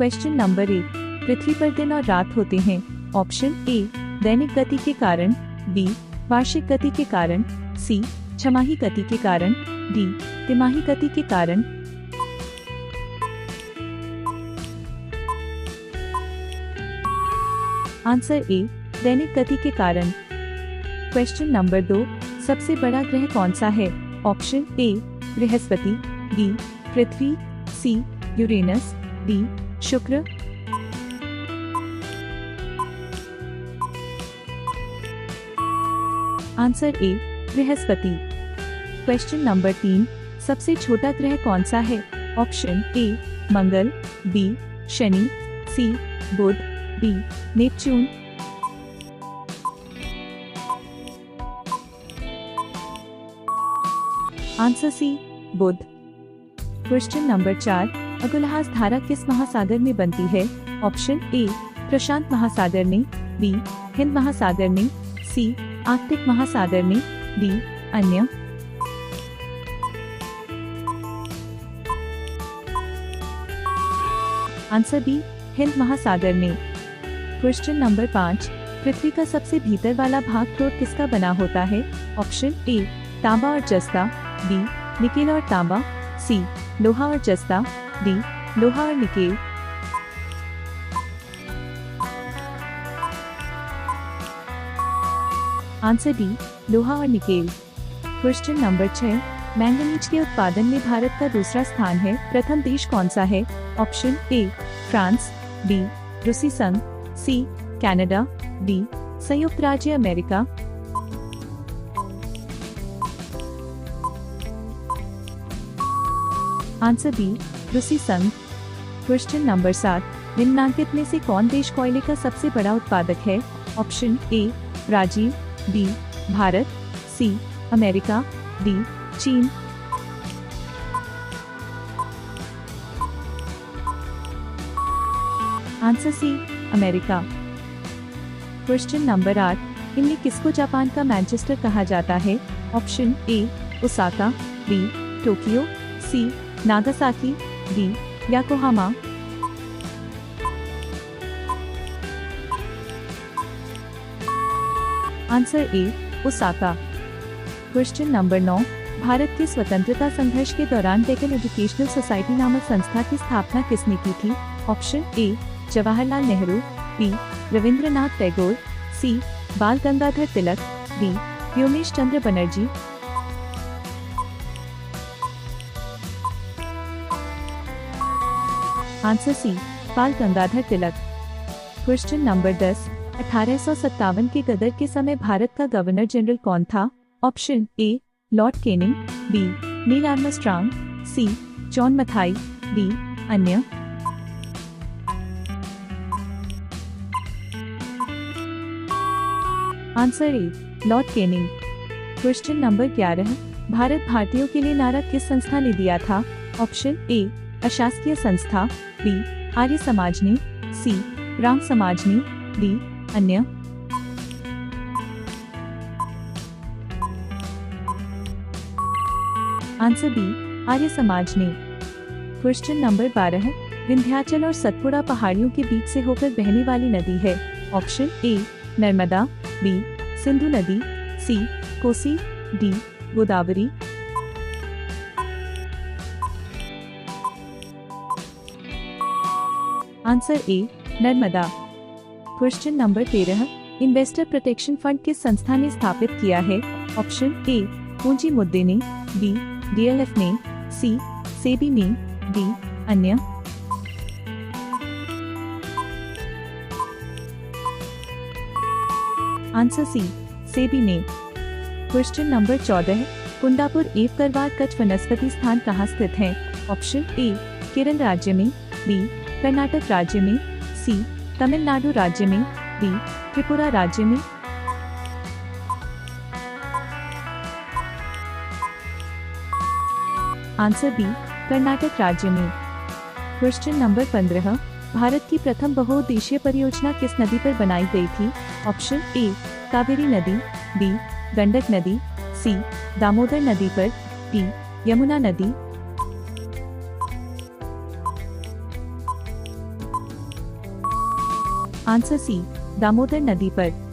Question number 1, पृथ्वी पर दिन और रात होते हैं। ऑप्शन ए दैनिक गति के कारण, बी वार्षिक गति के कारण, सी छमाही गति के कारण, डी तिमाही गति के कारण। आंसर ए दैनिक गति के कारण। क्वेश्चन नंबर 2, सबसे बड़ा ग्रह कौन सा है? ऑप्शन ए बृहस्पति, बी पृथ्वी, सी यूरेनस, डी शुक्र। आंसर ए बृहस्पति। क्वेश्चन नंबर 3, सबसे छोटा ग्रह कौन सा है? ऑप्शन ए मंगल, बी शनि, सी बुध, डी नेपच्यून। आंसर सी बुध। क्वेश्चन नंबर 4, अगुलहास धारा किस महासागर में बनती है? ऑप्शन ए प्रशांत महासागर में, बी हिंद महासागर में, सी आर्कटिक महासागर में, डी अन्य। आंसर बी हिंद महासागर में। क्वेश्चन नंबर 5, पृथ्वी का सबसे भीतर वाला भाग क्लोर किसका बना होता है? ऑप्शन ए तांबा और जस्ता, बी निकेल और तांबा, सी लोहा और जस्ता, डी लोहा और निकेल। आंसर डी लोहा और निकेल। क्वेश्चन नंबर 6, मैंगनीज के उत्पादन में भारत का दूसरा स्थान है। प्रथम देश कौन सा है? ऑप्शन ए फ्रांस, बी रूसी संघ, सी कनाडा, डी संयुक्त राज्य अमेरिका। आंसर बी रूसी संघ। क्वेश्चन नंबर 7, निम्नलिखित में से कौन देश कोयले का सबसे बड़ा उत्पादक है? Option A Brazil, B Bharat, C America, D चीन। Answer C America. Question number 8, इनमें किसको जापान का मैनचेस्टर कहा जाता है? Option A Osaka, B Tokyo, C Nagasaki, D Yokohama. Answer A Osaka. Question number 9, Bharat के स्वतंत्रता संघर्ष के दौरान डेक्कन एजुकेशनल सोसाइटी नामक संस्था की स्थापना किसने की थी? Option A Jawaharlal Nehru, B Rabindranath Tagore, C Bal Gangadhar Tilak, D Womesh Chandra Bonnerjee. Answer C Bal Gangadhar Tilak. Question number 10, 1857 के गदर के समय भारत का गवर्नर जनरल कौन था? Option A Lord Canning, B Neil Armstrong, C John Mathai, D अन्य। Answer A Lord Canning. Question number 11, Bharat भारतीयों के लिए नारा किस संस्था ने दिया था? ऑप्शन ए अशासकीय संस्था, बी आर्य समाज ने, सी राम समाज ने, डी अन्य। आंसर बी आर्य समाज ने। क्वेश्चन नंबर 12, विंध्याचल और सतपुड़ा पहाड़ियों के बीच से होकर बहने वाली नदी है। Option A Narmada, B Sindhu नदी, C Kosi, D Godavari. Answer A Narmada. Question number 13, investor protection fund किस संस्था ने स्थापित किया है? ऑप्शन ए पूंजी मुद्दे ने, बी डीएलएफ ने, सी सेबी ने, डी अन्य। आंसर सी सेबी ने। क्वेश्चन नंबर 14, कुंदापुर एवं करवार कच्छ वनस्पति स्थान कहाँ स्थित है? ऑप्शन ए केरल राज्य में, बी कर्नाटक राज्य में, सी तमिलनाडु राज्य में, डी त्रिपुरा राज्य में। आंसर बी कर्नाटक राज्य में। क्वेश्चन नंबर 15, भारत की प्रथम बहुउद्देशीय परियोजना किस नदी पर बनाई गई थी? ऑप्शन ए कावेरी नदी, बी गंडक नदी, सी दामोदर नदी पर, डी यमुना नदी। आंसर सी, दामोदर नदी पर।